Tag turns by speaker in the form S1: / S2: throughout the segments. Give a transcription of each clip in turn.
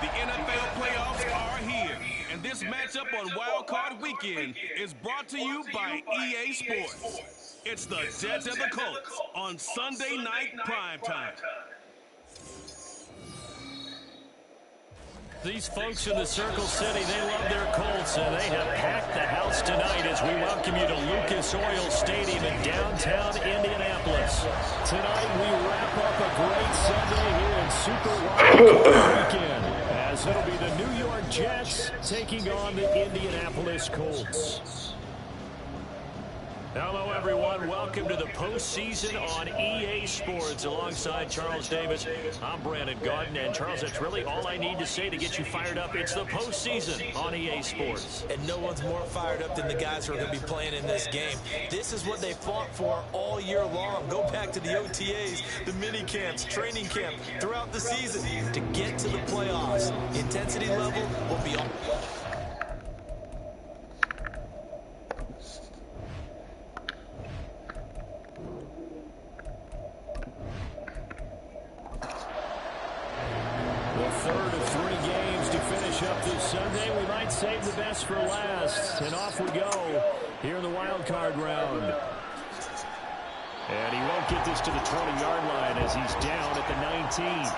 S1: The NFL playoffs are here, and this matchup on Wild Card Weekend is brought to you by EA Sports. It's the Jets and the Colts on Sunday Night Primetime.
S2: These folks in the Circle City, they love their Colts, and they have packed the house tonight as we welcome you to Lucas Oil Stadium in downtown Indianapolis. Tonight, we wrap up a great Sunday here in Super Wild Card Weekend, as it'll be the New York Jets taking on the Indianapolis Colts. Hello, everyone. Welcome to the postseason on EA Sports. Alongside Charles Davis, I'm Brandon Gaudin. And, Charles, that's really all I need to say to get you fired up. It's the postseason on EA Sports.
S3: And no one's more fired up than the guys who are going to be playing in this game. This is what they fought for all year long. Go back to the OTAs, the mini camps, training camp, throughout the season to get to the playoffs. The intensity level will be on.
S2: Sunday, we might save the best for last. And off we go here in the wild card round. And he won't get this to the 20-yard line as he's down at the 19.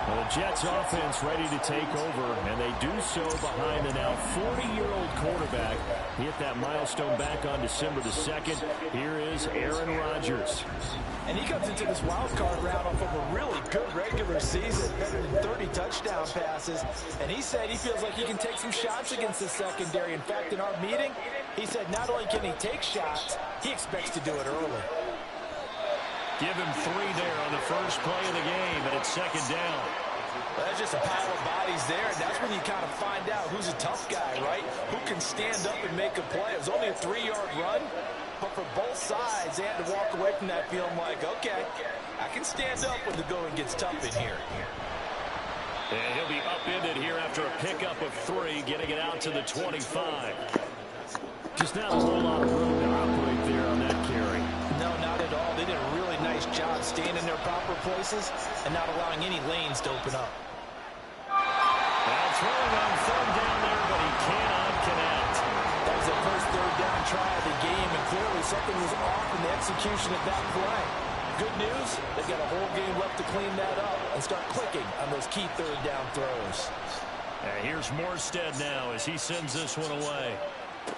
S2: Well, the Jets offense ready to take over, and they do so behind the now 40-year-old quarterback. He hit that milestone back on December the 2nd. Here is Aaron Rodgers.
S4: And he comes into this wild card round off of a really good regular season, better than 30 touchdown passes. And he said he feels like he can take some shots against the secondary. In fact, in our meeting, he said not only can he take shots, he expects to do it early.
S2: Give him 3 there on the first play of the game, and it's second down.
S4: Well, that's just a pile of bodies there, and that's when you kind of find out who's a tough guy, right? Who can stand up and make a play. It was only a 3-yard run, but for both sides, they had to walk away from that feeling like, okay, I can stand up when the going gets tough in here.
S2: And he'll be upended here after a pickup of 3, getting it out to the 25. Just not a whole lot of room to operate there on that carry.
S4: No, not at all. They did a really nice job staying in their proper places and not allowing any lanes to open up.
S2: Now throwing on third down there, but he cannot connect.
S4: That was the first third down try of the game, and clearly something was off in the execution of that play. Good news, they've got a whole game left to clean that up and start clicking on those key third down throws.
S2: Here's Morstead now as he sends this one away.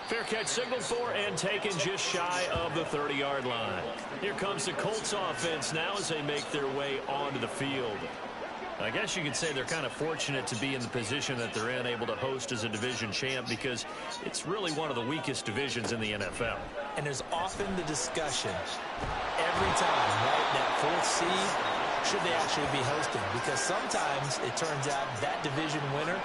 S2: Fair catch signaled for and taken just shy of the 30-yard line. Here comes the Colts offense now as they make their way onto the field. I guess you could say they're kind of fortunate to be in the position that they're in, able to host as a division champ, because it's really one of the weakest divisions in the NFL.
S4: And there's often the discussion every time, right, that fourth seed, should they actually be hosting? Because sometimes it turns out that division winner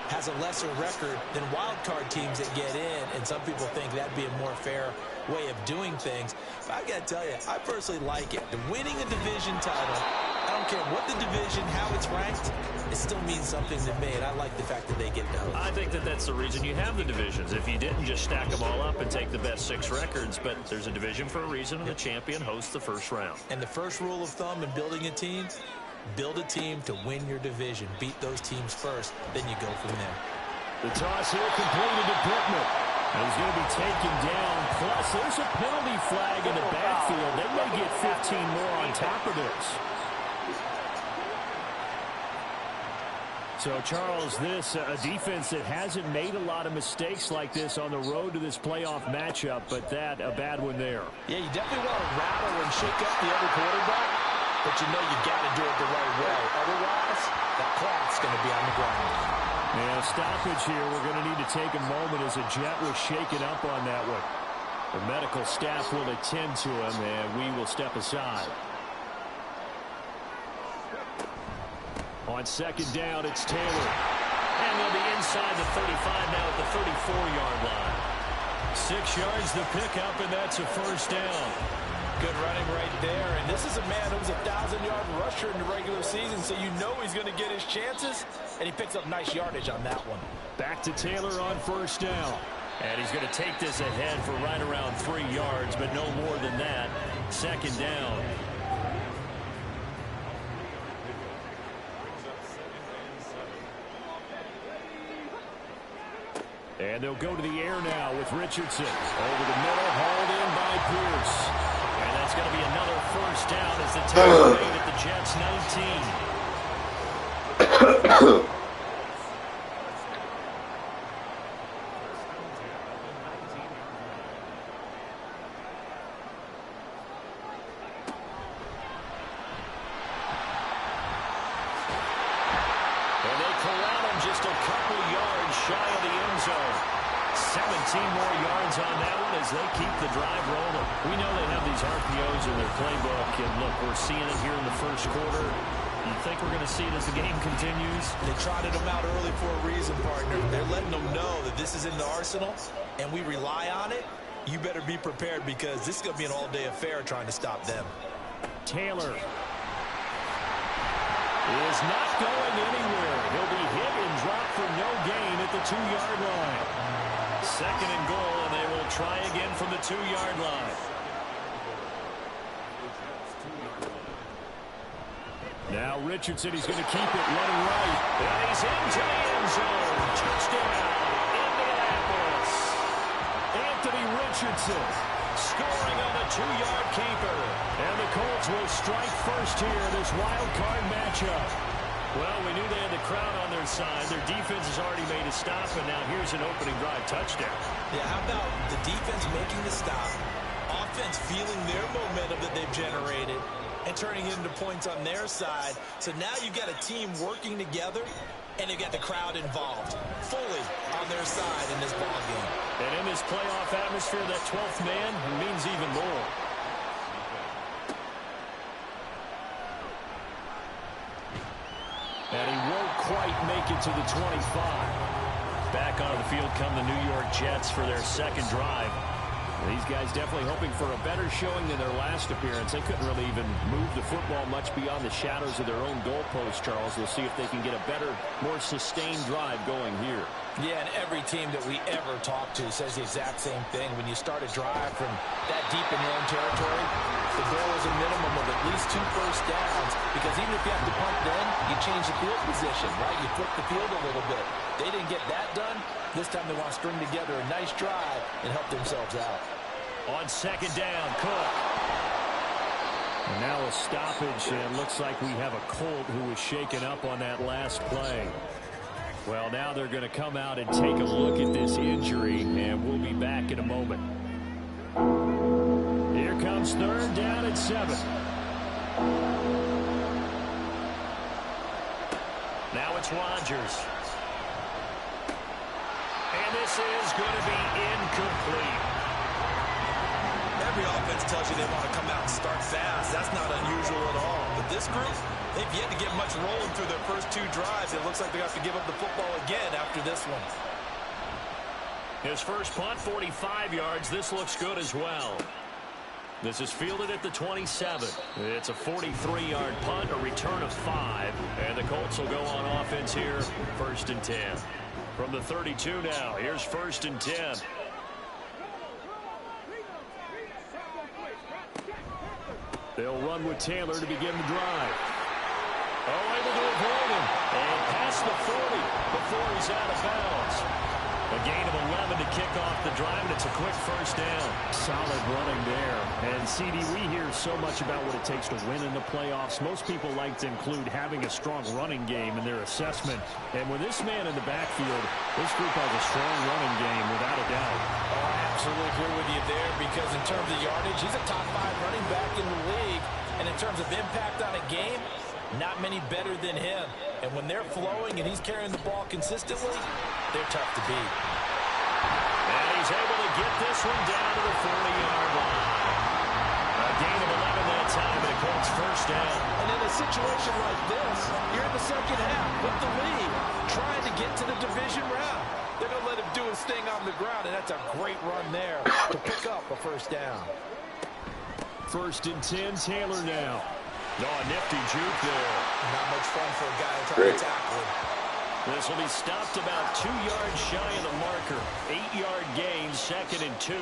S4: has a lesser record than wild card teams that get in, and some people think that'd be a more fair way of doing things. But I got to tell you, I personally like it. The winning a division title, I don't care what the division, how it's ranked, it still means something to me, and I like the fact that they get to host.
S2: I think that that's the reason you have the divisions. If you didn't, just stack them all up and take the best 6 records, but there's a division for a reason, and the champion hosts the first round.
S4: And the first rule of thumb in building a team, build a team to win your division. Beat those teams first, then you go from there.
S2: The toss here completed to Pittman. He's going to be taken down. Plus, there's a penalty flag in the backfield. They may get 15 more on top of this. So, Charles, this a defense that hasn't made a lot of mistakes like this on the road to this playoff matchup, but that a bad one there.
S4: Yeah, you definitely want to rattle and shake up the other quarterback, but you know you got to do it the right way. Otherwise, that clock's going to be on the ground.
S2: Yeah, stoppage here. We're going to need to take a moment as a Jet was shaken up on that one. The medical staff will attend to him, and we will step aside. On second down, it's Taylor. And they'll be inside the 35 now at the 34-yard line. 6 yards the pickup, and that's a first down.
S4: Good running right there. And this is a man who was a 1,000-yard rusher in the regular season, so you know he's going to get his chances, and he picks up nice yardage on that one.
S2: Back to Taylor on first down. And he's going to take this ahead for right around 3 yards, but no more than that. Second down. And they'll go to the air now with Richardson. Over the middle, hauled in by Pierce. And that's going to be another first down as the tackle made at the Jets' 19. And they corral him just a couple yards shy of the end zone. 17 more yards on that one as they keep the drive rolling. We know they have these RPOs in their playbook, and look, we're seeing it here in the first quarter. You think we're going to see it as the game continues?
S4: They trotted them out early for a reason, partner. They're letting them know that this is in the arsenal, and we rely on it. You better be prepared because this is going to be an all-day affair trying to stop them.
S2: Taylor is not going anywhere. He'll be hit and dropped for no gain at the 2-yard line. Second and goal, and they will try again from the 2-yard line. Now Richardson, he's going to keep it running right. And he's into the end zone. Touchdown, Indianapolis. Anthony Richardson scoring on the 2-yard keeper. And the Colts will strike first here in this wild card matchup. Well, we knew they had the crowd on their side. Their defense has already made a stop, and now here's an opening drive touchdown.
S4: Yeah, how about the defense making the stop, offense feeling their momentum that they've generated, and turning it into points on their side. So now you've got a team working together, and they've got the crowd involved fully on their side in this ballgame.
S2: And in this playoff atmosphere, that 12th man means even more. And he won't quite make it to the 25. Back onto the field come the New York Jets for their second drive. These guys definitely hoping for a better showing than their last appearance. They couldn't really even move the football much beyond the shadows of their own goalpost, Charles. We'll see if they can get a better, more sustained drive going here.
S4: Yeah, and every team that we ever talk to says the exact same thing. When you start a drive from that deep in your own territory, the goal is a minimum of at least 2 first downs, because even if you have to punt then, you change the field position, right? You flip the field a little bit. They didn't get that done. This time they want to string together a nice drive and help themselves out.
S2: On second down, Cook. And now a stoppage, and looks like we have a Colt who was shaken up on that last play. Well, now they're going to come out and take a look at this injury, and we'll be back in a moment. Here comes third down at 7. Now it's Rodgers. And this is going to be incomplete.
S4: Every offense tells you they want to come out and start fast. That's not unusual at all. But this group, they've yet to get much rolling through their first 2 drives. It looks like they have to give up the football again after this one.
S2: His first punt, 45 yards. This looks good as well. This is fielded at the 27. It's a 43-yard punt, a return of 5. And the Colts will go on offense here, 1st and 10. From the 32 now, here's 1st and 10. They'll run with Taylor to begin the drive. Oh, able to avoid him. And past the 40 before he's out of bounds. A gain of 11 to kick off the drive, and it's a quick first down. Solid running there. And, CD, we hear so much about what it takes to win in the playoffs. Most people like to include having a strong running game in their assessment. And with this man in the backfield, this group has a strong running game, without a doubt.
S4: Oh, I absolutely agree with you there, because in terms of yardage, he's a top 5 running back in the league. And in terms of impact on a game, not many better than him. And when they're flowing and he's carrying the ball consistently, they're tough to beat.
S2: And he's able to get this one down to the 40-yard line. A gain of 11 that time, and it Colts first down.
S4: And in a situation like this, you're in the second half with the lead, trying to get to the division round. They're going to let him do his thing on the ground, and that's a great run there to pick up a first down.
S2: 1st and 10, Taylor now. Oh, a nifty juke there.
S4: Not much fun for a guy trying to tackle him.
S2: This will be stopped about 2 yards shy of the marker. 8-yard gain, 2nd and 2.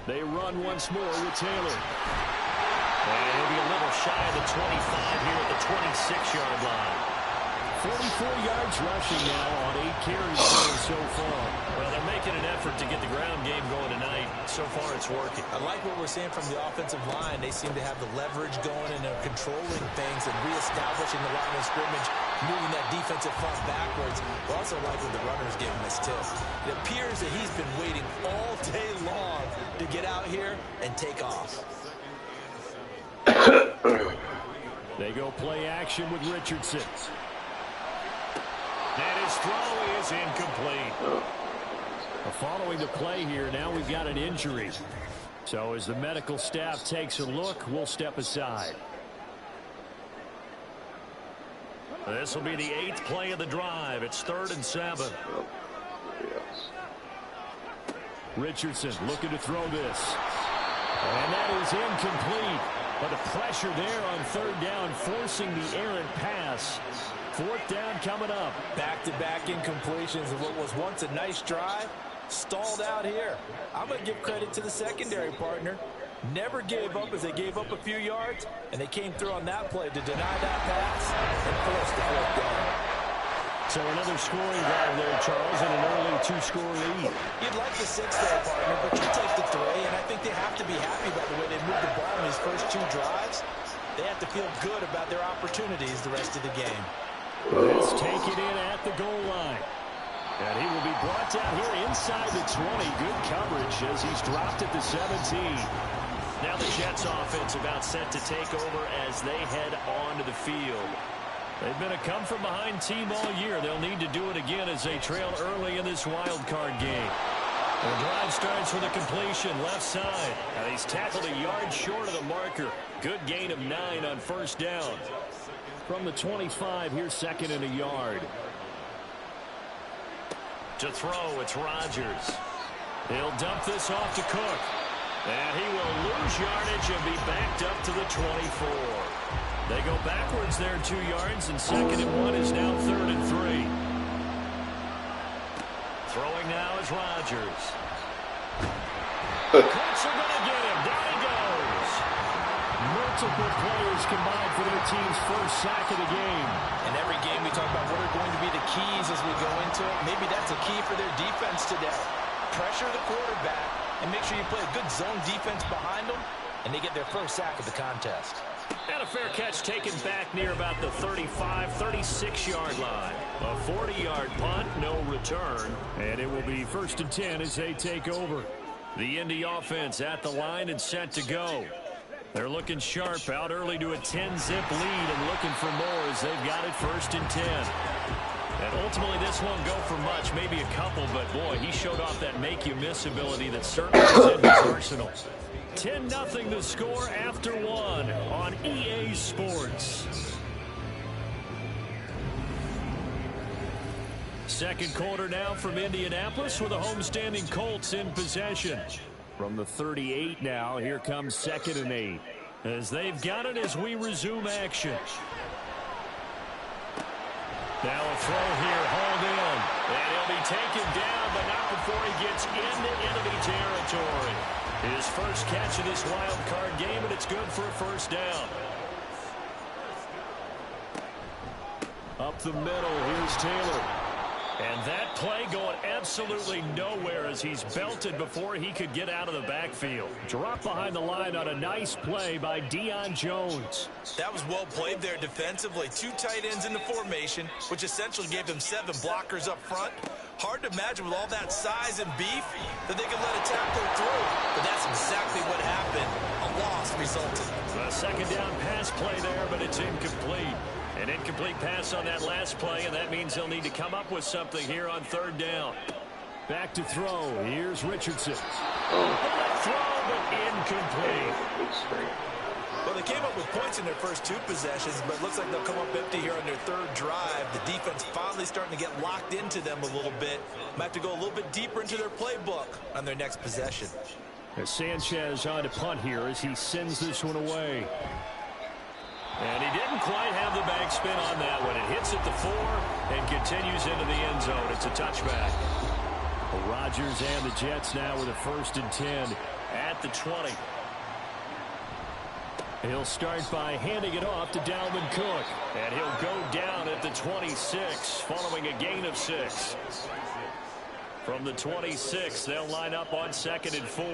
S2: They run once more with Taylor. And he'll be shy of the 25 here at the 26-yard line.
S5: 44 yards rushing now on 8 carries so far.
S2: Well, they're making an effort to get the ground game going tonight. So far, it's working.
S4: I like what we're seeing from the offensive line. They seem to have the leverage going, and they're controlling things and reestablishing the line of scrimmage, moving that defensive front backwards. I also like what the runner's giving us, too. It appears that he's been waiting all day long to get out here and take off.
S5: They go play action with Richardson.
S2: And his throw is incomplete.
S5: Following the play here, now we've got an injury. So as the medical staff takes a look, we'll step aside.
S2: This will be the 8th play of the drive. It's 3rd and 7.
S5: Richardson looking to throw this. And that is incomplete. But the pressure there on 3rd down, forcing the errant pass. 4th down coming up.
S4: Back-to-back incompletions of what was once a nice drive, stalled out here. I'm going to give credit to the secondary partner. Never gave up as they gave up a few yards, and they came through on that play to deny that pass and force the 4th down.
S5: So another scoring drive there, Charles, and an early 2-score lead.
S4: You'd like the 6 there, partner, but you take the 3, and I think they have to be happy by the way they moved the ball in these first 2 drives. They have to feel good about their opportunities the rest of the game.
S5: Let's take it in at the goal line. And he will be brought down here inside the 20. Good coverage as he's dropped at the 17.
S2: Now the Jets offense about set to take over as they head onto the field.
S5: They've been a come-from-behind team all year. They'll need to do it again as they trail early in this wild card game. The drive starts with a completion left side.
S2: And he's tackled a yard short of the marker. Good gain of 9 on 1st down.
S5: From the 25, here's 2nd and a yard.
S2: To throw, it's Rodgers.
S5: He'll dump this off to Cook.
S2: And he will lose yardage and be backed up to the 24.
S5: They go backwards there 2 yards, and 2nd and 1 is now 3rd and 3.
S2: Throwing now is Rodgers.
S5: Colts are going to get him. Down he goes. Multiple players combined for their team's first sack of the game.
S4: In every game we talk about what are going to be the keys as we go into it. Maybe that's a key for their defense today. Pressure the quarterback and make sure you play a good zone defense behind them, and they get their first sack of the contest.
S2: And a fair catch taken back near about the 35, 36-yard line.
S5: A 40-yard punt, no return. And it will be 1st and 10 as they take over. The Indy offense at the line and set to go. They're looking sharp, out early to a 10-zip lead and looking for more as they've got it 1st and 10.
S2: And ultimately, this won't go for much, maybe a couple, but boy, he showed off that make-you-miss ability that certainly is in his arsenal.
S5: 10-0 the score after 1 on EA Sports. Second quarter now from Indianapolis with the homestanding Colts in possession. From the 38 now, here comes 2nd and 8. As they've got it as we resume action. Now a throw here, hauled in.
S2: And he'll be taken down, but not before he gets into enemy territory.
S5: His first catch of this wild card game, and it's good for a 1st down. Up the middle, here's Taylor.
S2: And that play going absolutely nowhere as he's belted before he could get out of the backfield.
S5: Drop behind the line on a nice play by Deion Jones.
S4: That was well played there defensively. 2 tight ends in the formation, which essentially gave him 7 blockers up front. Hard to imagine with all that size and beef that they could let a tackle through. But that's exactly what happened. A loss resulted.
S5: A 2nd down pass play there, but it's incomplete.
S2: An incomplete pass on that last play, and that means they'll need to come up with something here on 3rd down.
S5: Back to throw. Here's Richardson.
S2: Throw, but incomplete.
S4: Well, they came up with points in their first 2 possessions, but it looks like they'll come up empty here on their 3rd drive. The defense finally starting to get locked into them a little bit. Might have to go a little bit deeper into their playbook on their next possession.
S5: As Sanchez on to punt here as he sends this one away.
S2: And he didn't quite have the backspin on that one. It hits at the 4 and continues into the end zone. It's a touchback.
S5: Rodgers and the Jets now with a 1st and 10
S2: at the 20.
S5: He'll start by handing it off to Dalvin Cook. And he'll go down at the 26 following a gain of 6. From the 26, they'll line up on 2nd and 4.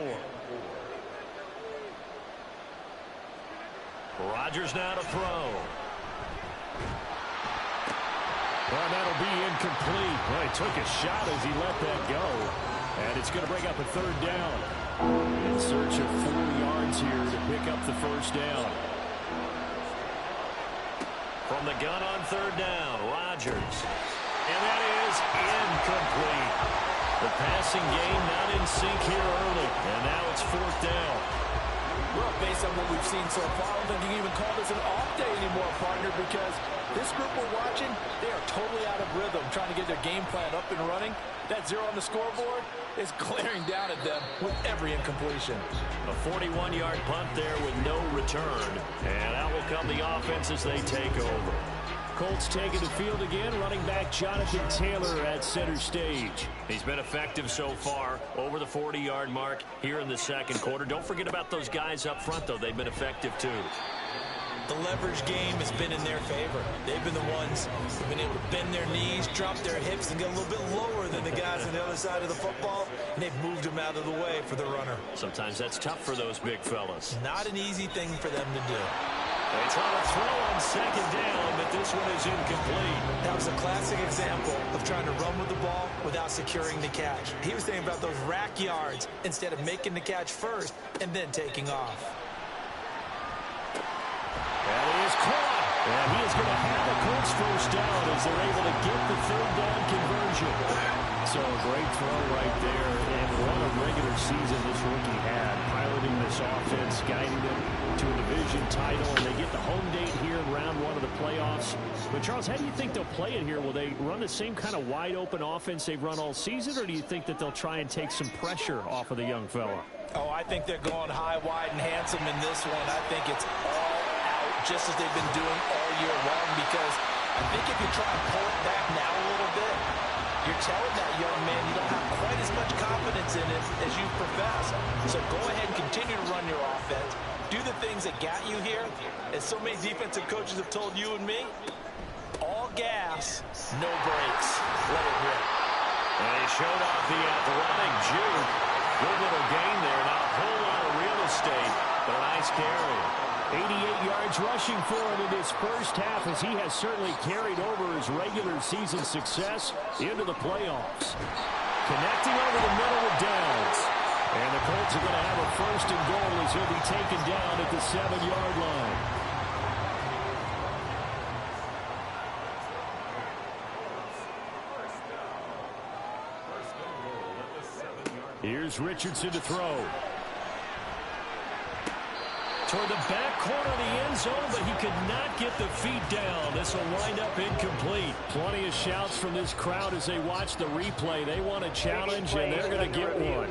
S5: Rodgers now to throw. Well, that'll be incomplete. Well, he took a shot as he let that go. And it's going to bring up a 3rd down. In search of 4 yards here to pick up the 1st down. From the gun on 3rd down, Rodgers. And that is incomplete. The passing game not in sync here early. And now it's 4th down.
S4: Well, based on what we've seen so far, I don't think you can even call this an off day anymore, partner, because this group we're watching, they are totally out of rhythm, trying to get their game plan up and running. That 0 on the scoreboard is glaring down at them with every incompletion.
S2: A 41-yard punt there with no return. And out will come the offense as they take over.
S5: Colts taking the field again, running back Jonathan Taylor at center stage.
S2: He's been effective so far, over the 40-yard mark here in the 2nd quarter. Don't forget about those guys up front, though. They've been effective, too.
S3: The leverage game has been in their favor. They've been the ones who've been able to bend their knees, drop their hips, and get a little bit lower than the guys on the other side of the football, and they've moved them out of the way for the runner.
S2: Sometimes that's tough for those big fellas.
S3: Not an easy thing for them to do.
S2: They try to throw on 2nd down, but this one is incomplete.
S3: That was a classic example of trying to run with the ball without securing the catch. He was thinking about those rack yards instead of making the catch first and then taking off.
S5: And he is caught. And he is going to have a Colts 1st down as they're able to get the 3rd down conversion. So a great throw right there. And what a regular season this rookie had, piloting this offense, guiding them to a division title, and they get the home date here in round 1 of the playoffs. But, Charles, how do you think they'll play it here? Will they run the same kind of wide-open offense they've run all season, or do you think that they'll try and take some pressure off of the young fella?
S4: Oh, I think they're going high, wide, and handsome in this one. I think it's all out, just as they've been doing all year long, because I think if you try and pull it back now a little bit, you're telling that young man you don't have quite as much confidence in it as you profess. So go ahead and continue to run your offense. Do the things that got you here. As so many defensive coaches have told you and me, all gas, no brakes. Let it rip.
S2: And he showed off the athletic juke. Good little gain there. Not a whole lot of real estate, but a nice carry.
S5: 88 yards rushing for him in this 1st half, as he has certainly carried over his regular season success into the playoffs. Connecting over the middle with Downs. And the Colts are going to have a 1st and goal as he'll be taken down at the 7-yard line. Here's Richardson to throw. Toward the back corner of the end zone, but he could not get the feet down. This will wind up incomplete. Plenty of shouts from this crowd as they watch the replay. They want a challenge, and they're going to get one.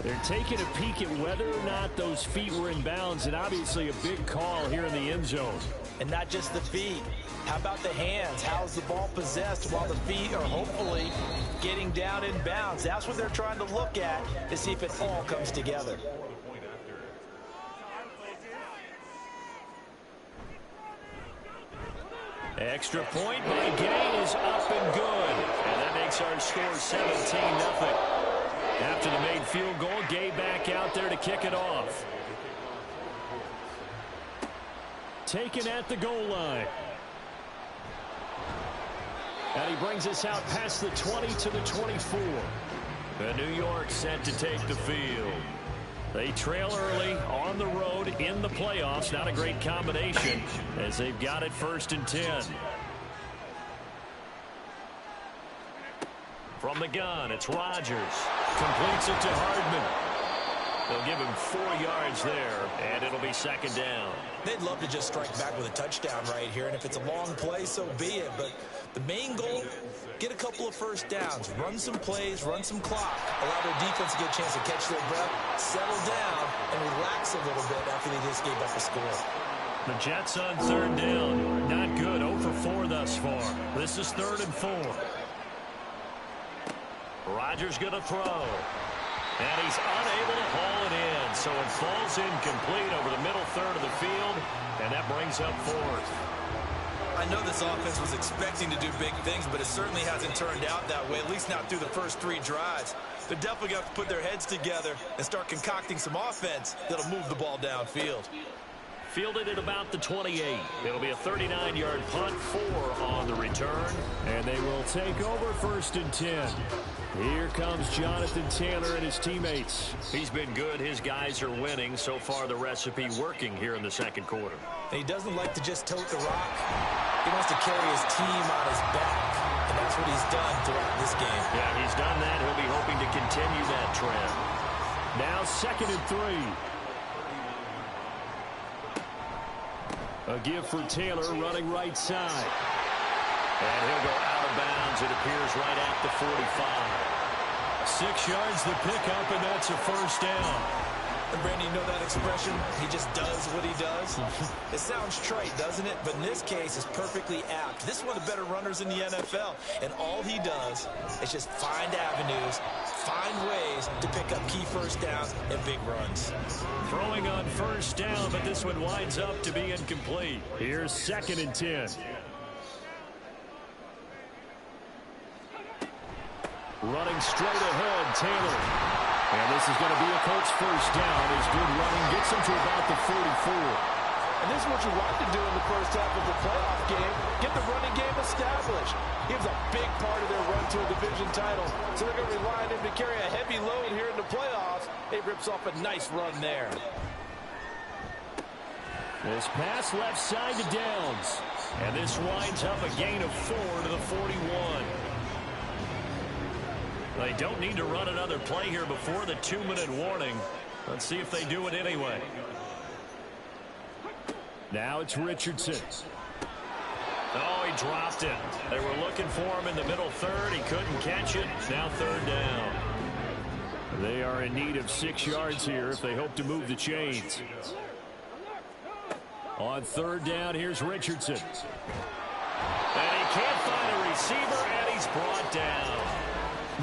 S5: They're taking a peek at whether or not those feet were in bounds, and obviously a big call here in the end zone.
S4: And not just the feet. How about the hands? How's the ball possessed while the feet are hopefully getting down in bounds? That's what they're trying to look at to see if it all comes together.
S2: Extra point by Gay is up and good. And that makes our score 17-0. After the made field goal, Gay back out there to kick it off.
S5: Taken at the goal line. And he brings us out past the 20 to the 24.
S2: And New York set to take the field. They trail early on the road in the playoffs. Not a great combination as they've got it 1st and 10. From the gun, it's Rodgers. Completes it to Hardman. They'll give him 4 yards there, and it'll be 2nd down.
S3: They'd love to just strike back with a touchdown right here, and if it's a long play, so be it. But the main goal, get a couple of 1st downs, run some plays, run some clock, allow their defense to get a chance to catch their breath, settle down, and relax a little bit after they just gave up a score.
S2: The Jets on 3rd down. Not good. 0 for 4 thus far. This is 3rd and 4. Rodgers going to throw. And he's unable to haul it in, so it falls incomplete over the middle third of the field, and that brings up fourth.
S3: I know this offense was expecting to do big things, but it certainly hasn't turned out that way, at least not through the first 3 drives. They're definitely going to have to put their heads together and start concocting some offense that'll move the ball downfield.
S2: Fielded at about the 28. It'll be a 39-yard punt, 4 on the return.
S5: And they will take over 1st and 10. Here comes Jonathan Taylor and his teammates.
S2: He's been good. His guys are winning. So far, the recipe working here in the second quarter.
S4: And he doesn't like to just tote the rock. He wants to carry his team on his back. And that's what he's done throughout this game.
S2: Yeah, he's done that. He'll be hoping to continue that trend.
S5: Now 2nd and 3. A give for Taylor running right side.
S2: And he'll go out of bounds, it appears, right at the 45.
S5: 6 yards the pickup, and that's a 1st down.
S3: And Brandon, you know that expression? He just does what he does. It sounds trite, doesn't it? But in this case, it's perfectly apt. This is one of the better runners in the NFL. And all he does is just find avenues, find ways to pick up key 1st downs and big runs.
S5: Throwing on 1st down, but this one winds up to be incomplete. Here's 2nd and 10. Running straight ahead, Taylor. And this is going to be a Colts 1st down. His good running gets him to about the 44.
S6: And this is what you want to do in the first half of the playoff game. Get the running game established. He was a big part of their run to a division title. So they're going to rely on him to carry a heavy load here in the playoffs. He rips off a nice run there.
S5: This pass left side to Downs. And this winds up a gain of 4 to the 41.
S2: They don't need to run another play here before the 2-minute warning. Let's see if they do it anyway.
S5: Now it's Richardson.
S2: Oh, he dropped it. They were looking for him in the middle third. He couldn't catch it. Now 3rd down.
S5: They are in need of 6 yards here if they hope to move the chains. On 3rd down, here's Richardson.
S2: And he can't find a receiver, and he's brought down.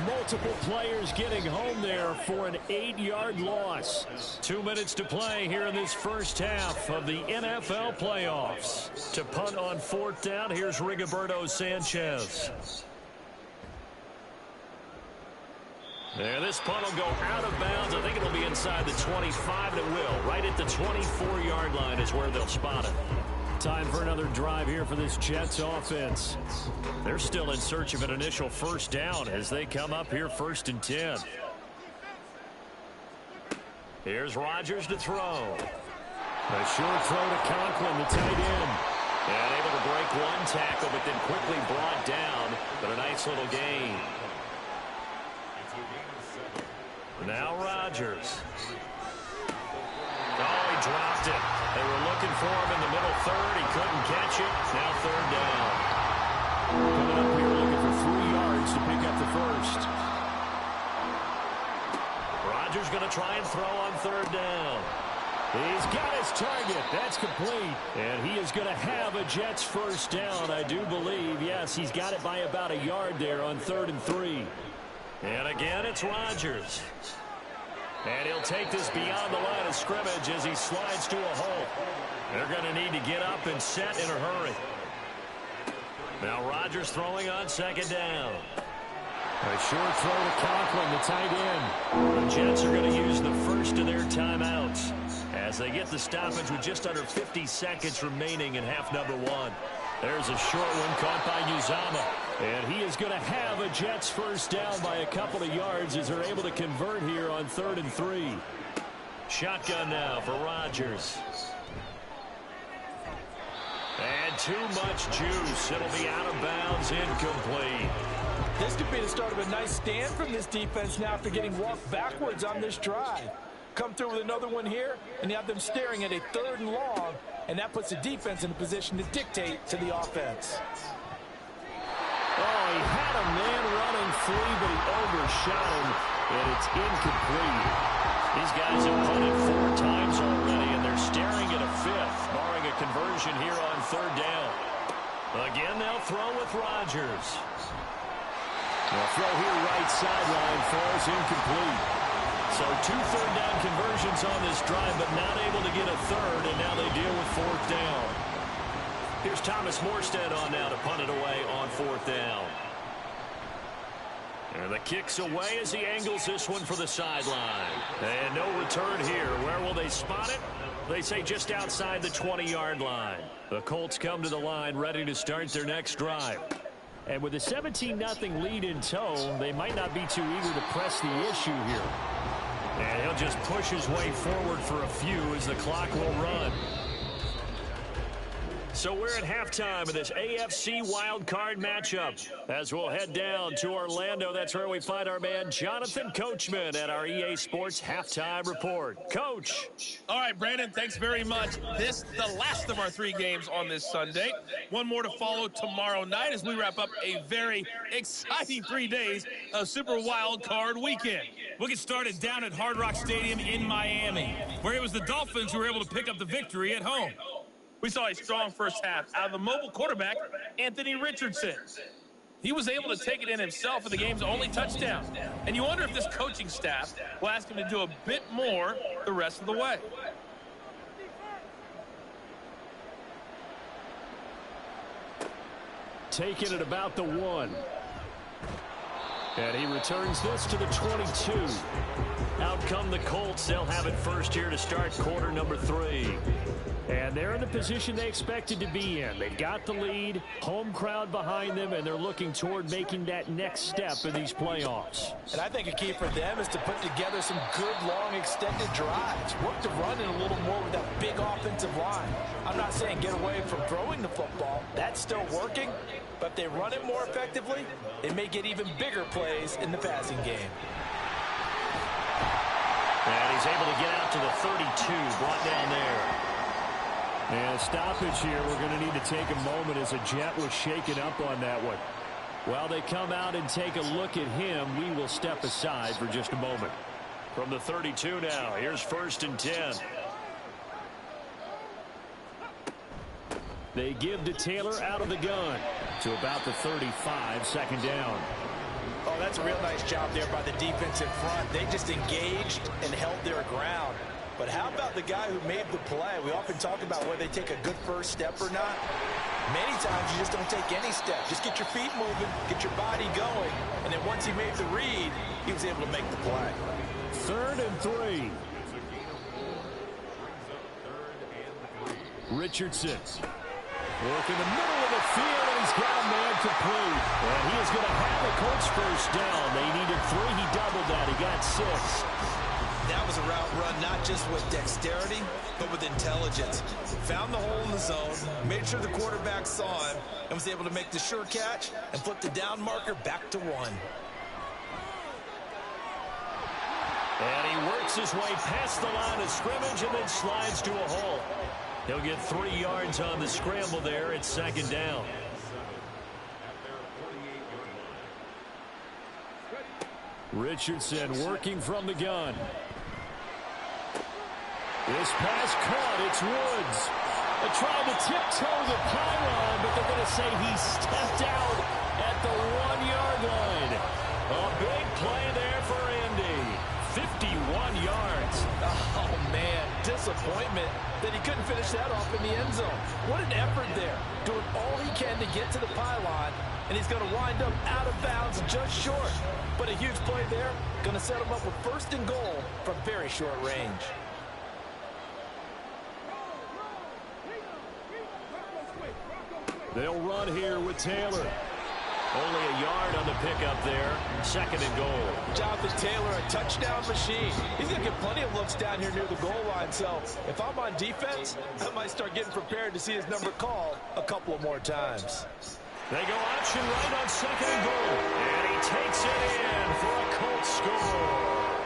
S5: Multiple players getting home there for an 8-yard loss.
S2: 2 minutes to play here in this first half of the NFL playoffs. To punt on 4th down, here's Rigoberto Sanchez. And this punt will go out of bounds. I think it'll be inside the 25, and it will. Right at the 24-yard line is where they'll spot it.
S5: Time for another drive here for this Jets offense.
S2: They're still in search of an initial 1st down as they come up here 1st and 10. Here's Rodgers to throw.
S5: A short throw to Conklin, the tight end.
S2: And able to break 1 tackle, but then quickly brought down. But a nice little gain. Now Rodgers. Oh, he dropped it. They were looking for him in the middle third. He couldn't catch it. Now 3rd down.
S5: Coming up here looking for 3 yards to pick up the 1st.
S2: Rodgers going to try and throw on 3rd down.
S5: He's got his target. That's complete. And he is going to have a Jets 1st down, I do believe. Yes, he's got it by about a yard there on 3rd and 3.
S2: And again, it's Rodgers. And he'll take this beyond the line of scrimmage as he slides to a halt. They're going to need to get up and set in a hurry. Now Rodgers throwing on 2nd down.
S5: A short throw to Conklin, the tight end.
S2: The Jets are going to use the first of their timeouts as they get the stoppage with just under 50 seconds remaining in half number 1.
S5: There's a short one caught by Uzama. And he is going to have a Jets 1st down by a couple of yards as they're able to convert here on 3rd and 3.
S2: Shotgun now for Rodgers. And too much juice. It'll be out of bounds, incomplete.
S6: This could be the start of a nice stand from this defense now after getting walked backwards on this drive. Come through with another one here, and you have them staring at a 3rd and long, and that puts the defense in a position to dictate to the offense.
S5: Oh, he had a man running free, but he overshot him, and it's incomplete.
S2: These guys have punted 4 times already, and they're staring at a 5th, barring a conversion here on 3rd down. Again, they'll throw with Rodgers.
S5: The throw here right sideline falls incomplete.
S2: So 2 third-down conversions on this drive, but not able to get a third, and now they deal with 4th down. Here's Thomas Morstead on now to punt it away on 4th down. And the kick's away as he angles this one for the sideline. And no return here. Where will they spot it? They say just outside the 20-yard line. The Colts come to the line ready to start their next drive. And with a 17-0 lead in tow, they might not be too eager to press the issue here. And he'll just push his way forward for a few as the clock will run. So we're at halftime of this AFC wildcard matchup. As we'll head down to Orlando, that's where we find our man Jonathan Coachman at our EA Sports Halftime Report. Coach.
S7: All right, Brandon, thanks very much. This is the last of our 3 games on this Sunday. One more to follow tomorrow night as we wrap up a very exciting 3 days of Super Wildcard Weekend.
S1: We'll get started down at Hard Rock Stadium in Miami, where it was the Dolphins who were able to pick up the victory at home.
S7: We saw a strong first half out of the mobile quarterback, Anthony Richardson. He was able to take it in himself for the game's only touchdown. And you wonder if this coaching staff will ask him to do a bit more the rest of the way.
S2: Taking it about the 1. And he returns this to the 22. Out come the Colts. They'll have it first here to start quarter number 3. And they're in the position they expected to be in. They've got the lead, home crowd behind them, and they're looking toward making that next step in these playoffs.
S4: And I think a key for them is to put together some good, long, extended drives. Work the run in a little more with that big offensive line. I'm not saying get away from throwing the football. That's still working. But if they run it more effectively, they may get even bigger plays in the passing game.
S2: And he's able to get out to the 32, brought down there. And a stoppage here. We're going to need to take a moment as a jet was shaken up on that one. While they come out and take a look at him, we will step aside for just a moment. From the 32 now, here's 1st and 10. They give to Taylor out of the gun to about the 35, 2nd down.
S4: Oh, that's a real nice job there by the defense in front. They just engaged and held their ground. But how about the guy who made the play? We often talk about whether they take a good first step or not. Many times you just don't take any step. Just get your feet moving, get your body going, and then once he made the read, he was able to make the play.
S2: 3rd and 3. Richardson. Work in the middle of the field, and he's got a man complete. And he is going to have the Colts first down. They needed 3. He doubled that. He got 6.
S3: That was a route run not just with dexterity, but with intelligence. Found the hole in the zone, made sure the quarterback saw him, and was able to make the sure catch and flip the down marker back to 1.
S2: And he works his way past the line of scrimmage and then slides to a hole. He'll get 3 yards on the scramble there at 2nd down. Richardson working from the gun. This pass caught. It's Woods. They tried to tiptoe the pylon, but they're going to say he stepped out at the 1-yard line. A big play there for Indy. 51 yards.
S4: Oh, man, disappointment that he couldn't finish that off in the end zone. What an effort there. Doing all he can to get to the pylon, and he's going to wind up out of bounds just short. But a huge play there. Going to set him up with 1st and goal from very short range.
S2: They'll run here with Taylor. Only a yard on the pickup there. 2nd and goal.
S4: Jonathan Taylor, a touchdown machine. He's going to get plenty of looks down here near the goal line. So if I'm on defense, I might start getting prepared to see his number called a couple of more times.
S2: They go option right on 2nd and goal. And he takes it in for a Colts score.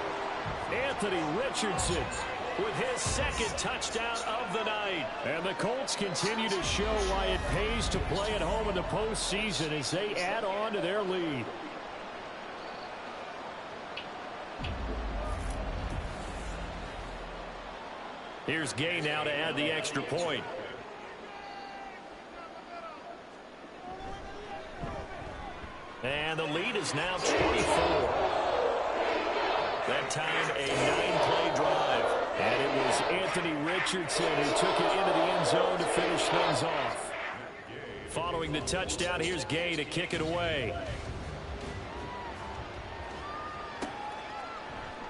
S2: Anthony Richardson with his 2nd touchdown of the night. And the Colts continue to show why it pays to play at home in the postseason as they add on to their lead. Here's Gay now to add the extra point. And the lead is now 24. That time, a 9-play drive. And it was Anthony Richardson who took it into the end zone to finish things off. Following the touchdown, here's Gay to kick it away.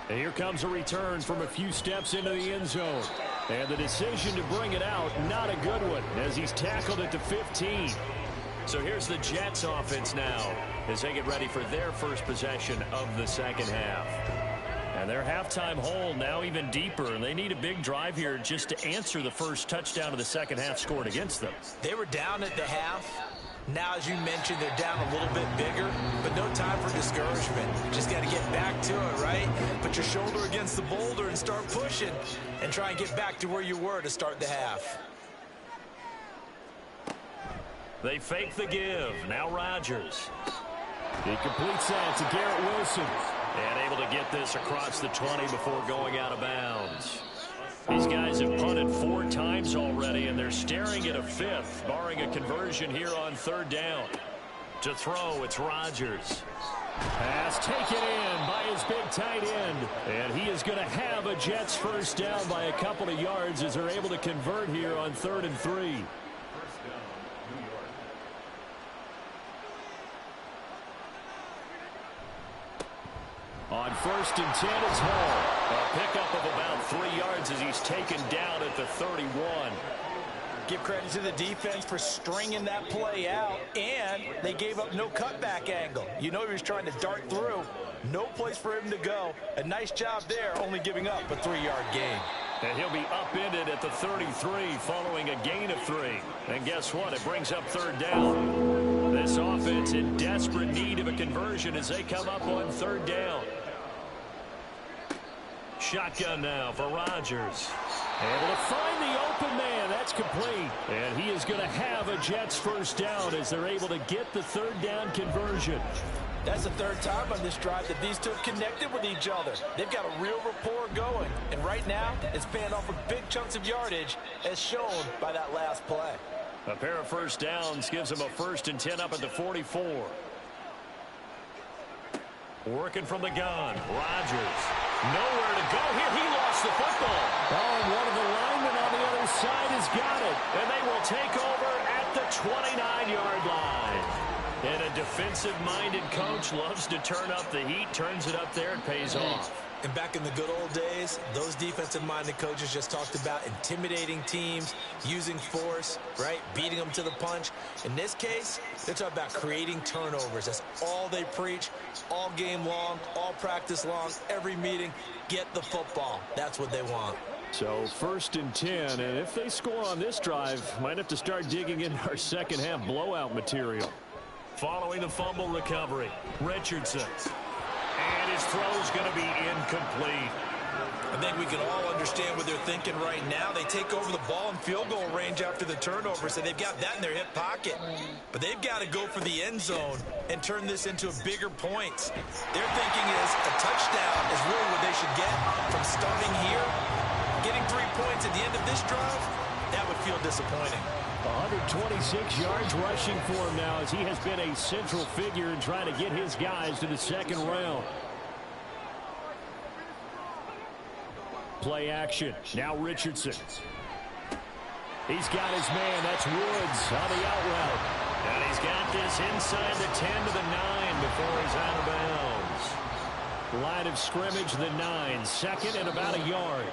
S2: And here comes a return from a few steps into the end zone. And the decision to bring it out, not a good one, as he's tackled at the 15. So here's the Jets offense now as they get ready for their first possession of the second half. And their halftime hole now even deeper, and they need a big drive here just to answer the first touchdown of the second half scored against them.
S4: They were down at the half. Now, as you mentioned, they're down a little bit bigger, but no time for discouragement. Just got to get back to it, right? Put your shoulder against the boulder and start pushing and try and get back to where you were to start the half.
S2: They fake the give. Now Rodgers.
S5: He completes that to Garrett Wilson.
S2: And able to get this across the 20 before going out of bounds. These guys have punted 4 times already, and they're staring at a 5th, barring a conversion here on 3rd down. To throw, it's Rodgers.
S5: Pass taken in by his big tight end. And he is going to have a Jets first down by a couple of yards as they're able to convert here on 3rd and 3. On 1st and 10, it's Hall.
S2: A pickup of about 3 yards as he's taken down at the 31.
S4: Give credit to the defense for stringing that play out, and they gave up no cutback angle. You know he was trying to dart through. No place for him to go. A nice job there, only giving up a 3-yard gain.
S2: And he'll be upended at the 33 following a gain of 3. And guess what? It brings up 3rd down. This offense in desperate need of a conversion as they come up on 3rd down. Shotgun now for Rodgers.
S5: Able to find the open man. That's complete. And he is going to have a Jets first down as they're able to get the 3rd down conversion.
S4: That's the 3rd time on this drive that these two have connected with each other. They've got a real rapport going. And right now, it's paying off with big chunks of yardage as shown by that last play.
S2: A pair of first downs gives them a 1st and 10 up at the 44. Working from the gun. Rodgers. Nowhere to go here. He lost the football.
S5: Oh, and one of the linemen on the other side has got it.
S2: And they will take over at the 29-yard line. And a defensive-minded coach loves to turn up the heat, turns it up there, and pays off.
S4: And back in the good old days, those defensive-minded coaches just talked about intimidating teams, using force, right, beating them to the punch. In this case, they're talking about creating turnovers. That's all they preach, all game long, all practice long, every meeting. Get the football. That's what they want.
S5: So 1st and 10, and if they score on this drive, might have to start digging into our second half blowout material.
S2: Following the fumble recovery, Richardson. And his throw is going to be incomplete.
S4: I think we can all understand what they're thinking right now. They take over the ball in field goal range after the turnover, so they've got that in their hip pocket. But they've got to go for the end zone and turn this into a bigger point. Their thinking is a touchdown is really what they should get from starting here. Getting 3 points at the end of this drive, that would feel disappointing.
S5: 126 yards rushing for him now as he has been a central figure in trying to get his guys to the second round. Play action. Now Richardson. He's got his man. That's Woods on the out route.
S2: And he's got this inside the 10 to the 9 before he's out of bounds.
S5: Line of scrimmage, the 9. 2nd and about a yard.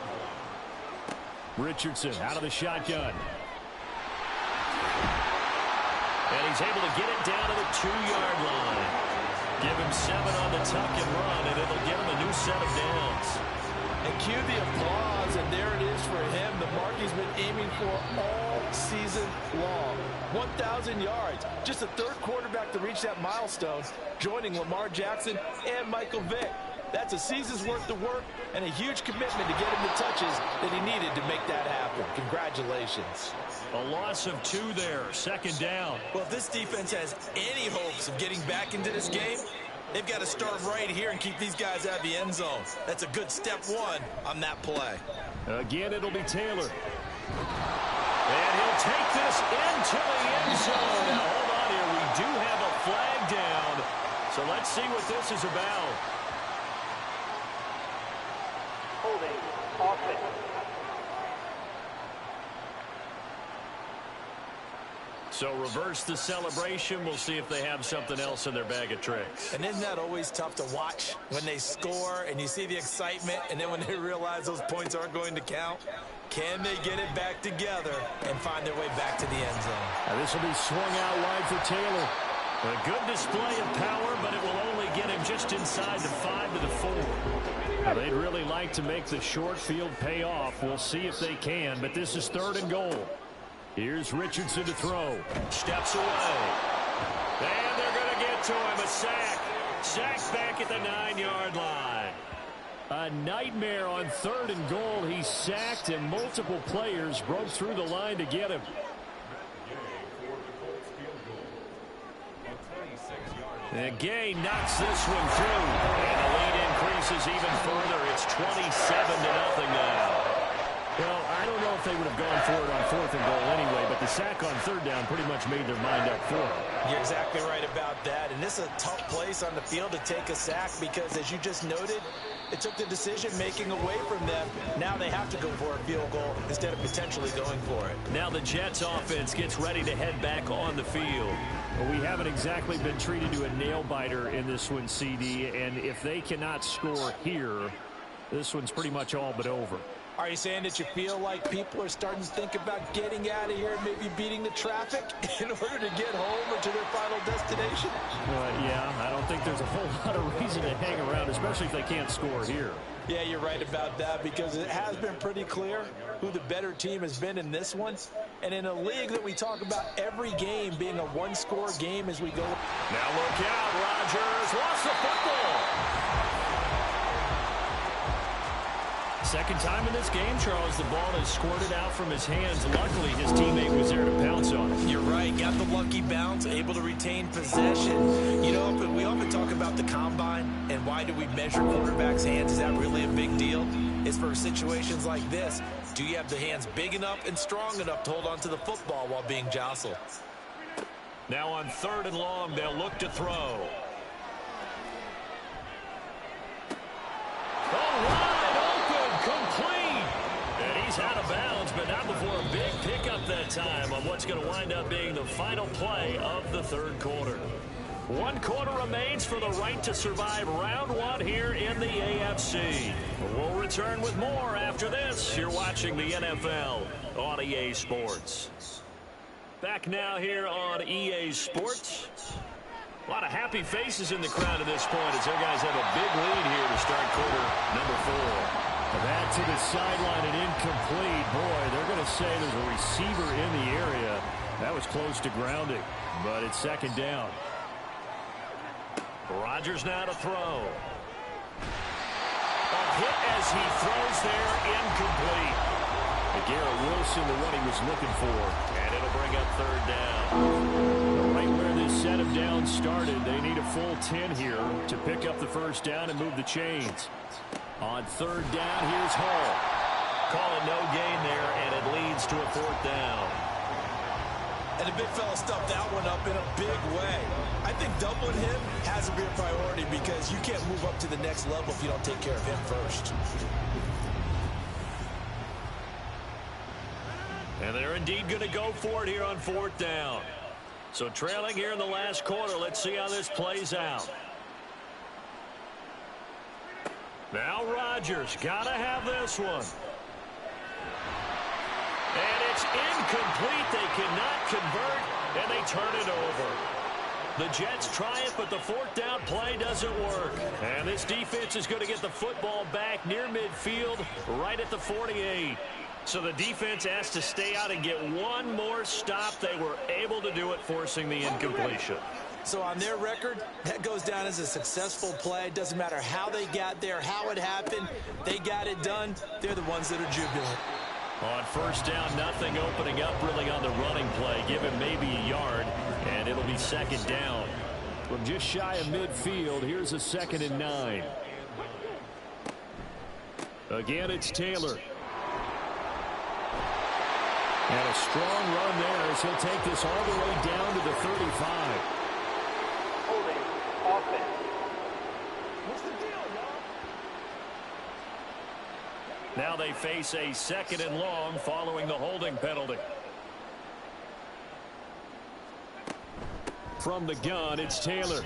S5: Richardson out of the shotgun.
S2: And he's able to get it down to the 2-yard line. Give him 7 on the tuck and run, and it'll give him a new set of downs.
S6: And cue the applause, and there it is for him. The mark he's been aiming for all season long. 1,000 yards. Just the 3rd quarterback to reach that milestone, joining Lamar Jackson and Michael Vick. That's a season's worth of work and a huge commitment to get him the touches that he needed to make that happen. Congratulations.
S2: A loss of 2 there, 2nd down.
S4: Well, if this defense has any hopes of getting back into this game, they've got to start right here and keep these guys out of the end zone. That's a good step 1 on that play.
S5: Again, it'll be Taylor.
S2: And he'll take this into the end zone. Now, hold on here. We do have a flag down. So let's see what this is about.
S8: Holding offense.
S2: So reverse the celebration. We'll see if they have something else in their bag of tricks.
S4: And isn't that always tough to watch when they score and you see the excitement, and then when they realize those points aren't going to count? Can they get it back together and find their way back to the end zone?
S5: Now this will be swung out wide for Taylor.
S2: A good display of power, but it will only get him just inside the 5 to the 4.
S5: Now they'd really like to make the short field pay off. We'll see if they can, but this is 3rd and goal. Here's Richardson to throw.
S2: Steps away. And they're going to get to him. A sack. Sacked back at the 9-yard line.
S5: A nightmare on 3rd and goal. He's sacked, and multiple players broke through the line to get him.
S2: The Gay knocks this one through. And the lead increases even further. It's 27-0 now.
S5: Well, I don't know if they would have gone for it on 4th and goal anyway, but the sack on 3rd down pretty much made their mind up for it.
S4: You're exactly right about that. And this is a tough place on the field to take a sack because, as you just noted, it took the decision-making away from them. Now they have to go for a field goal instead of potentially going for it.
S2: Now the Jets offense gets ready to head back on the field.
S5: Well, we haven't exactly been treated to a nail-biter in this one, CD, and if they cannot score here, this one's pretty much all but over.
S4: Are you saying that you feel like people are starting to think about getting out of here and maybe beating the traffic in order to get home or to their final destination?
S5: Yeah, I don't think there's a whole lot of reason to hang around, especially if they can't score here.
S4: Yeah, you're right about that because it has been pretty clear who the better team has been in this one. And in a league that we talk about every game being a one-score game as we go.
S2: Now look out, Rodgers lost the football.
S5: Second time in this game, Charles, the ball is squirted out from his hands. Luckily, his teammate was there to pounce on it.
S4: You're right. Got the lucky bounce, able to retain possession. You know, we often talk about the combine and why do we measure quarterbacks' hands. Is that really a big deal? It's for situations like this. Do you have the hands big enough and strong enough to hold on to the football while being jostled?
S2: Now on 3rd and long, they'll look to throw. Complete. And he's out of bounds, but not before a big pickup that time on what's going to wind up being the final play of the 3rd quarter. 1 quarter remains for the right to survive round 1 here in the AFC. We'll return with more after this. You're watching the NFL on EA Sports. Back now here on EA Sports. A lot of happy faces in the crowd at this point as their guys have a big lead here to start quarter number 4.
S5: That to the sideline and incomplete. Boy, they're going to say there's a receiver in the area. That was close to grounding, but it's 2nd down.
S2: Rodgers now to throw. A hit as he throws there, incomplete.
S5: Garrett Wilson, the one he was looking for.
S2: And it'll bring up 3rd down.
S5: Right where this set of downs started, they need a full 10 here to pick up the 1st down and move the chains. On 3rd down, here's Hall.
S2: Calling no gain there, and it leads to a 4th down.
S4: And the big fella stuffed that one up in a big way. I think doubling him has to be a priority because you can't move up to the next level if you don't take care of him first.
S2: And they're indeed going to go for it here on 4th down. So trailing here in the last quarter, let's see how this plays out. Now Rodgers, got to have this one. And it's incomplete. They cannot convert, and they turn it over. The Jets try it, but the 4th down play doesn't work. And this defense is going to get the football back near midfield, right at the 48. So the defense has to stay out and get one more stop. They were able to do it, forcing the incompletion.
S4: So on their record, that goes down as a successful play. It doesn't matter how they got there, how it happened. They got it done. They're the ones that are jubilant.
S2: On 1st down, nothing opening up really on the running play. Give him maybe a yard, and it'll be 2nd down.
S5: From just shy of midfield, here's a 2nd and 9. Again, it's Taylor. And a strong run there as he'll take this all the way down to the 35.
S8: Holding offense.
S6: What's the deal, y'all?
S5: Now they face a 2nd and long following the holding penalty. From the gun, it's Taylor.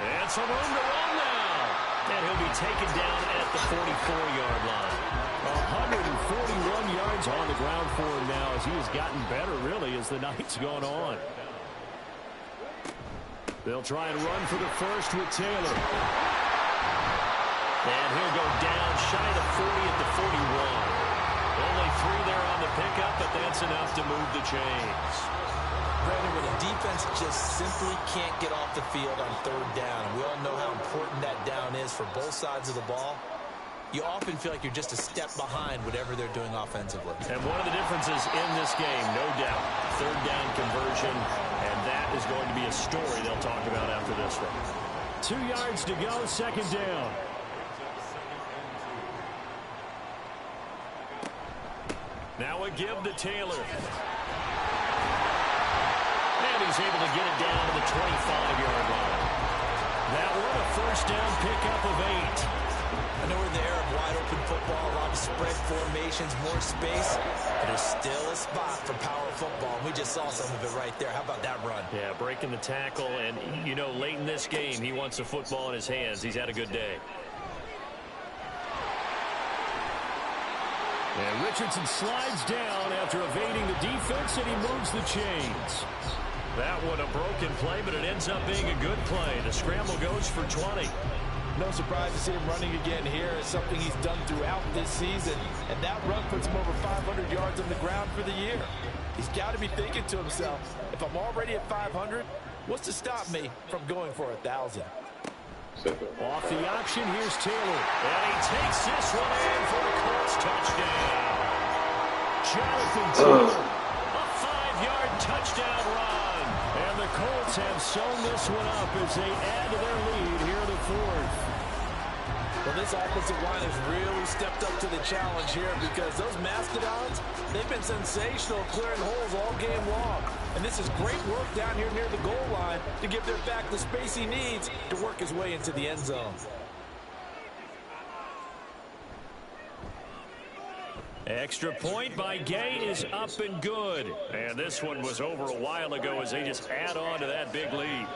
S5: And some room to run now. And he'll be taken down at the 44-yard line. 141 yards on the ground for him now as he has gotten better, really, as the night's gone on. They'll try and run for the first with Taylor. And he'll go down shy of the 40 at the 41. Only 3 there on the pickup, but that's enough to move the chains.
S4: Brandon, when a defense just simply can't get off the field on 3rd down, and we all know how important that down is for both sides of the ball, you often feel like you're just a step behind whatever they're doing offensively.
S5: And one of the differences in this game, no doubt, 3rd down conversion, and that is going to be a story they'll talk about after this one. 2 yards to go, 2nd down. Now a give to Taylor. And he's able to get it down to the 25-yard line. That one a 1st down pickup of 8.
S4: I know we're in the era of wide-open football, a lot of spread formations, more space, but there's still a spot for power football. We just saw some of it right there. How about that run?
S5: Yeah, breaking the tackle, and, you know, late in this game, he wants the football in his hands. He's had a good day. And Richardson slides down after evading the defense, and he moves the chains. That one a broken play, but it ends up being a good play. The scramble goes for 20.
S6: No surprise to see him running again here. It's something he's done throughout this season. And that run puts him over 500 yards on the ground for the year. He's got to be thinking to himself, if I'm already at 500, what's to stop me from going for 1,000?
S5: Off the option, here's Taylor. And he takes this one in for the Colts touchdown. Jonathan Taylor, a 5-yard touchdown run. And the Colts have sewn this one up as they add to their lead here in the 4th.
S6: Well, this offensive line has really stepped up to the challenge here because those Mastodons, they've been sensational clearing holes all game long. And this is great work down here near the goal line to give their back the space he needs to work his way into the end zone.
S5: Extra point by Gay is up and good. And this one was over a while ago as they just add on to that big lead.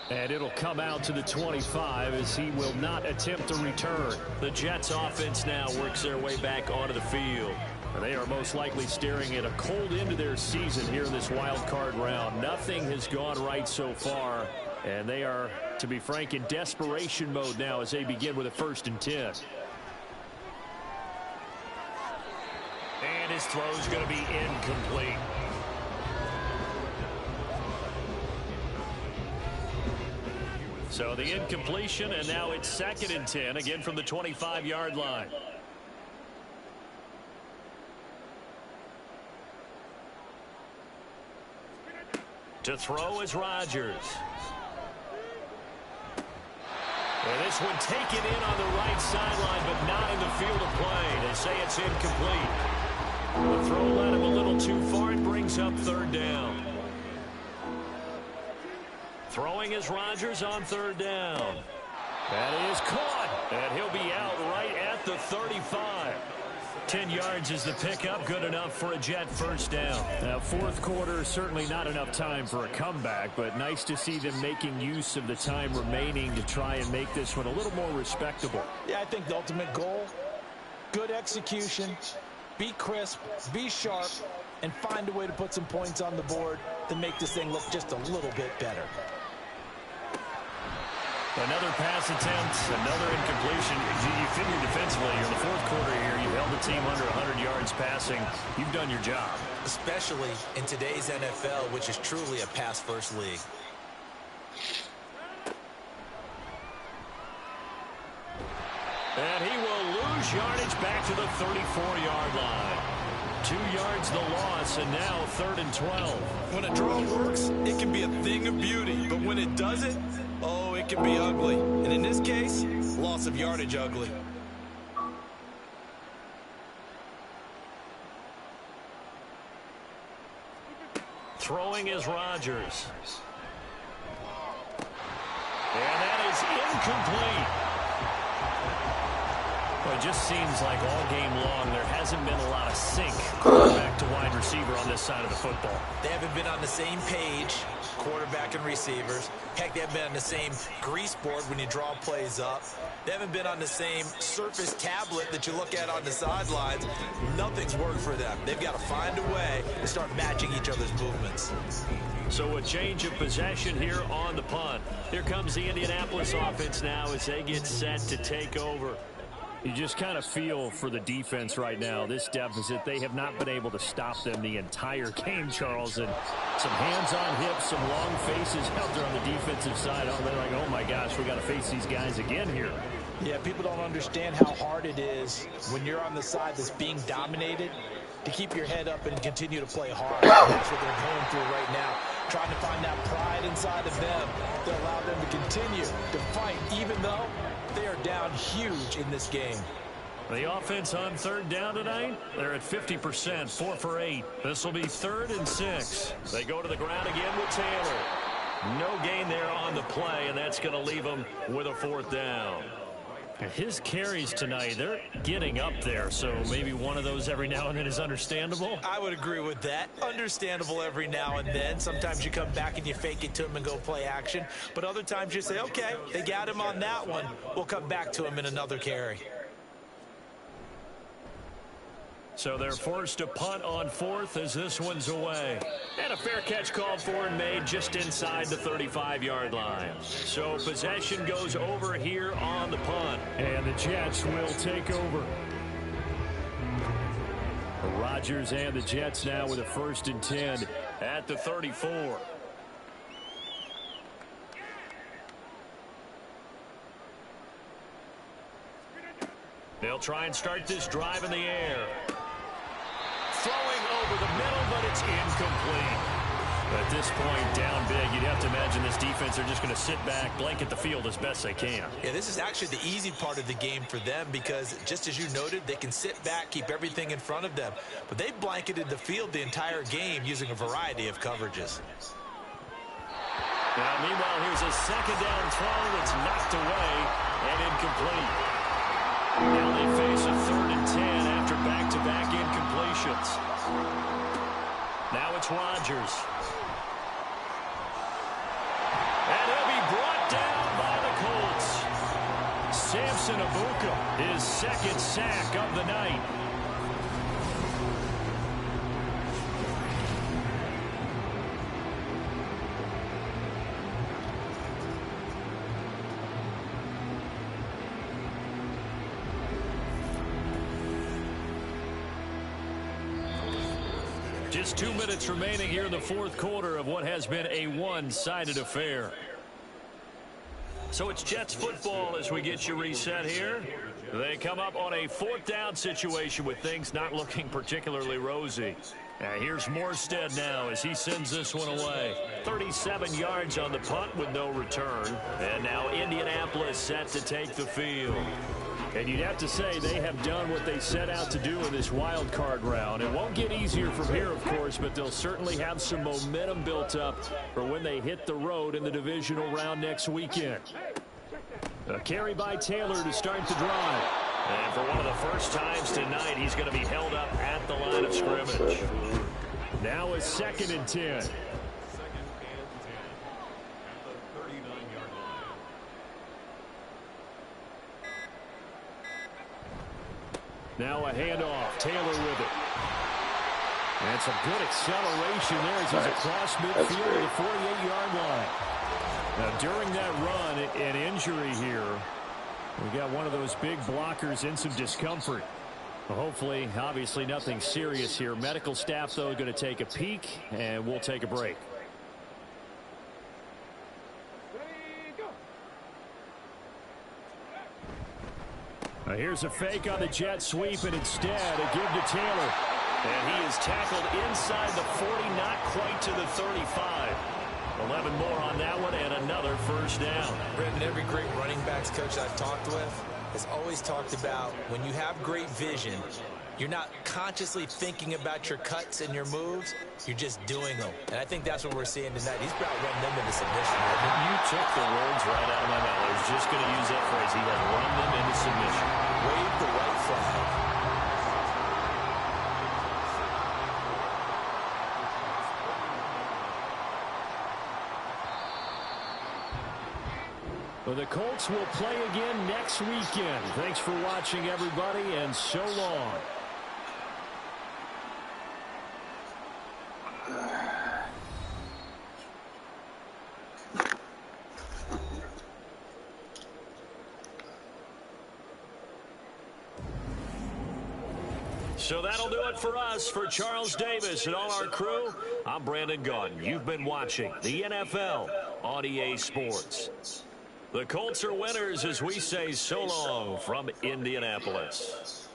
S5: And it'll come out to the 25 as he will not attempt to return. The Jets offense now works their way back onto the field. And they are most likely staring at a cold end to their season here in this wild card round. Nothing has gone right so far. And they are, to be frank, in desperation mode now as they begin with a 1st and 10. And his throw is going to be incomplete. So the incompletion, and now it's 2nd and 10, again from the 25-yard line. To throw is Rodgers. And this one taken in on the right sideline, but not in the field of play. They say it's incomplete. The throw led him a little too far. It brings up 3rd down. Throwing is Rodgers on 3rd down. That is caught. And he'll be out right at the 35. 10 yards is the pickup. Good enough for a Jet 1st down. Now, 4th quarter, certainly not enough time for a comeback, but nice to see them making use of the time remaining to try and make this one a little more respectable.
S6: Yeah, I think the ultimate goal, good execution, be crisp, be sharp, and find a way to put some points on the board to make this thing look just a little bit better.
S5: Another pass attempt, another incompletion. You figure defensively, in the 4th quarter here, you've held the team under 100 yards passing. You've done your job.
S4: Especially in today's NFL, which is truly a pass-first league.
S5: And he will lose yardage back to the 34-yard line. 2 yards the loss, and now 3rd and 12.
S3: When a draw works, it can be a thing of beauty. But when it doesn't, oh, it can be ugly. And in this case, loss of yardage ugly.
S5: Throwing is Rodgers. And that is incomplete.
S2: Well, it just seems like all game long there hasn't been a lot of sync quarterback to wide receiver on this side of the football.
S4: They haven't been on the same page, quarterback and receivers. Heck, they haven't been on the same grease board when you draw plays up. They haven't been on the same Surface tablet that you look at on the sidelines. Nothing's worked for them. They've got to find a way to start matching each other's movements.
S2: So a change of possession here on the punt. Here comes the Indianapolis offense now as they get set to take over.
S5: You just kind of feel for the defense right now, this deficit. They have not been able to stop them the entire game, Charles. And some hands on hips, some long faces out there on the defensive side. Oh, they're like, oh, my gosh, we got to face these guys again here.
S4: Yeah, people don't understand how hard it is when you're on the side that's being dominated to keep your head up and continue to play hard. That's what they're going through right now, trying to find that pride inside of them that allow them to continue to fight, even though they are down huge in this game.
S2: The offense on third down tonight, they're at 50%, 4 for 8. This will be 3rd and 6. They go to the ground again with Taylor. No gain there on the play, and that's going to leave them with a 4th down.
S5: His carries tonight, they're getting up there, so maybe one of those every now and then is understandable.
S4: I would agree with that. Understandable every now and then. Sometimes you come back and you fake it to him and go play action. But other times you say, okay, they got him on that one. We'll come back to him in another carry.
S2: So they're forced to punt on 4th as this one's away. And a fair catch called for and made just inside the 35-yard line. So possession goes over here on the punt.
S5: And the Jets will take over. Rodgers and the Jets now with a 1st and 10
S2: at the 34. They'll try and start this drive in the air. Throwing over the middle, but it's incomplete.
S5: At this point, down big, you'd have to imagine this defense are just going to sit back, blanket the field as best they can.
S4: Yeah, this is actually the easy part of the game for them because, just as you noted, they can sit back, keep everything in front of them. But they've blanketed the field the entire game using a variety of coverages.
S2: Now, meanwhile, here's a 2nd down throw that's knocked away and incomplete. Now they face a 3rd and 10 after back-to-back incompletions. Now it's Rodgers. And he'll be brought down by the Colts.
S5: Samson Abuka, his 2nd sack of the night. Just 2 minutes remaining here in the 4th quarter of what has been a one-sided affair.
S2: So it's Jets football as we get you reset here. They come up on a 4th down situation with things not looking particularly rosy. Here's Morstead now as he sends this one away. 37 yards on the punt with no return. And now Indianapolis set to take the field.
S5: And you'd have to say they have done what they set out to do in this wild card round. It won't get easier from here, of course, but they'll certainly have some momentum built up for when they hit the road in the divisional round next weekend. A carry by Taylor to start the drive.
S2: And for one of the first times tonight, he's going to be held up at the line of scrimmage.
S5: Now a 2nd and 10. Now a handoff. Taylor with it. And some good acceleration there as he's across midfield to the 48-yard line. Now, during that run, an injury here. We got one of those big blockers in some discomfort. Well, hopefully, obviously, nothing serious here. Medical staff, though, going to take a peek, and we'll take a break. Now here's a fake on the jet sweep, and instead a give to Taylor.
S2: And he is tackled inside the 40, not quite to the 35. 11 more on that one, and another first down.
S4: Brendan, every great running backs coach I've talked with has always talked about when you have great vision, You're not consciously thinking about your cuts and your moves. You're just doing them. And I think that's what we're seeing tonight. He's about running them into submission.
S2: You took the words right out of my mouth. I was just going to use that phrase. He has run them into submission.
S4: Wave the white flag.
S5: Well, the Colts will play again next weekend. Thanks for watching, everybody, and so long. So that'll do it for us. For Charles Davis and all our crew, I'm Brandon Gaudin. You've been watching the NFL on EA Sports. The Colts are winners as we say so long from Indianapolis.